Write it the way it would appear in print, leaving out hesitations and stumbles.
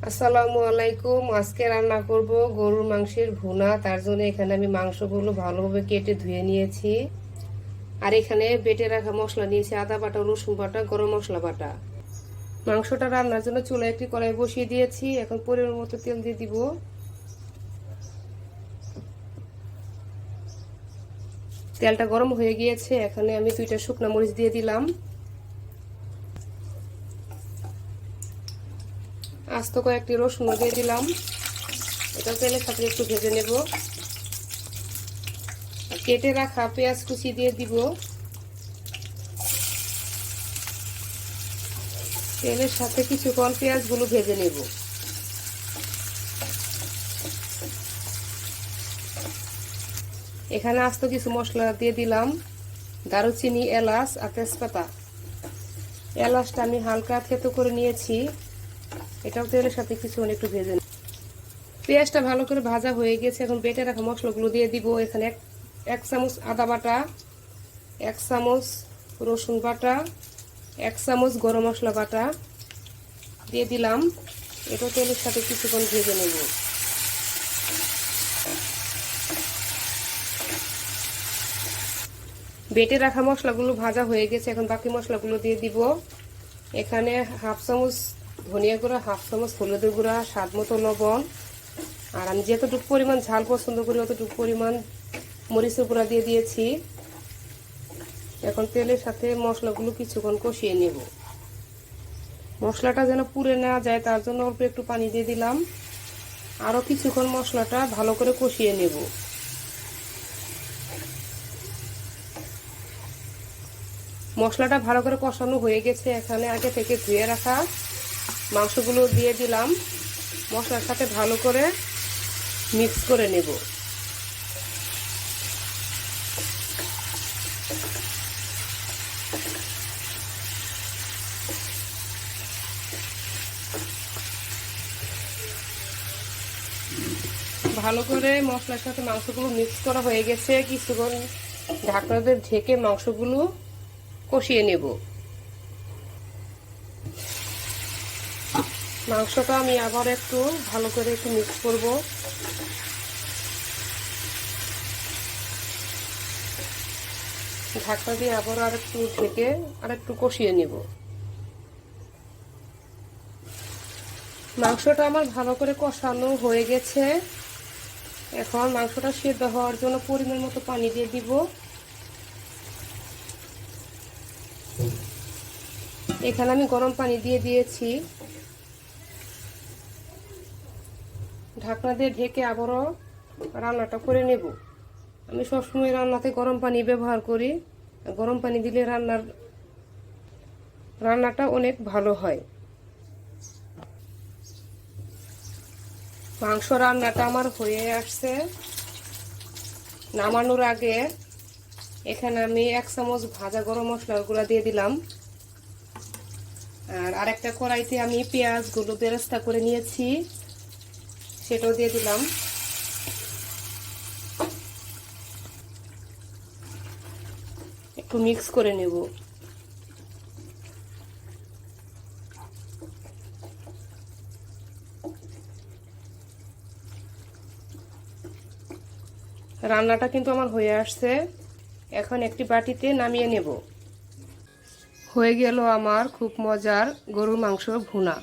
আসসালামু আলাইকুম। আজকে রান্না করব গরুর মাংসের ভুনা। তার জন্য এখানে আমি মাংসগুলো ভালোভাবে কেটে ধুয়ে নিয়েছি। আর এখানে বেটে রাখা মশলা নিয়েছি, আদা বাটা, রসুন বাটা, গরম মশলা বাটা। মাংসটা রান্নার জন্য চুলায় একটি কড়াই বসিয়ে দিয়েছি। এখন পরিমাণ মতো তেল দিয়ে দিব। তেলটা গরম হয়ে গিয়েছে। এখানে আমি 2টা শুকনো মরিচ দিয়ে দিলাম। আস্ত কয়েকটি রসুন দিয়ে দিলাম। এটা তেলের সাথে একটু ভেজে নেব। কেটে রাখা পেঁয়াজ কুচি দিয়ে দিব। তেলের সাথে কিছুক্ষণ পেঁয়াজগুলো ভেজে নেব। এখানে আস্ত কিছু মশলা দিয়ে দিলাম, দারুচিনি, এলাচ আর তেজপাতা। এলাচটা আমি হালকা থেতো করে নিয়েছি। এটাও তেলের সাথে কিছুক্ষণ একটু ভেজে নেব। পেঁয়াজটা ভালো করে ভাজা হয়ে গেছে। এখন বেটে রাখা মশলাগুলো দিয়ে দিব। এখানে এক চামচ আদা বাটা, 1 চামচ রসুন বাটা, 1 চামচ গরম মশলা বাটা দিয়ে দিলাম। এটাও তেলের সাথে কিছুক্ষণ ভেজে নেব। বেটে রাখা মশলাগুলো ভাজা হয়ে গেছে। এখন বাকি মশলাগুলো দিয়ে দিব। এখানে 1/2 চামচ ধনিয়া গুঁড়া, 1/2 চামচ হলুদের গুঁড়া, স্বাদ মতো লবণ, আর আমি যতটুকু পরিমাণ ঝাল পছন্দ করি অতটুকু পরিমাণ মরিচের গুঁড়া দিয়ে দিয়েছি। এখন তেলের সাথে মশলাগুলো কিছুক্ষণ কষিয়ে নেব। মশলাটা যেন পুড়ে না যায় তার জন্য অল্প একটু পানি দিয়ে দিলাম। আরও কিছুক্ষণ মশলাটা ভালো করে কষিয়ে নেব। মশলাটা ভালো করে কষানো হয়ে গেছে। এখানে আগে থেকে ধুয়ে রাখা মাংসগুলো দিয়ে দিলাম। মশলার সাথে ভালো করে মিক্স করে নেব। ভালো করে মশলার সাথে মাংসগুলো মিক্স করা হয়ে গেছে। কিছুক্ষণ ঢাকনা দিয়ে ঢেকে মাংসগুলো কষিয়ে নেব। মাংসটা আমি আবার একটু ভালো করে একটু মিক্স করব। ঢাকনা দিয়ে আবার আরেকটু ঢেকে আরেকটু কষিয়ে নেব। মাংসটা আমার ভালো করে কষানো হয়ে গেছে। এখন মাংসটা সেদ্ধ হওয়ার জন্য পরিমাণ মতো পানি দিয়ে দিব। এখানে আমি গরম পানি দিয়ে দিয়েছি। ঢাকনা দিয়ে ঢেকে আবারও রান্নাটা করে নেব। আমি সবসময় রান্নাতে গরম পানি ব্যবহার করি। গরম পানি দিলে রান্নাটা অনেক ভালো হয়। মাংস রান্নাটা আমার হয়ে আসছে। নামানোর আগে এখানে আমি 1 চামচ ভাজা গরম মশলার গুঁড়া দিয়ে দিলাম। আর আরেকটা কড়াইতে আমি পেঁয়াজগুলো বেরেস্তা করে নিয়েছি, সেটাও দিয়ে দিলাম। একটু মিক্স করে নেব। রান্নাটা কিন্তু আমার হয়ে আসছে। এখন একটি বাটিতে নামিয়ে নেব। হয়ে গেল আমার খুব মজার গরুর মাংস ভুনা।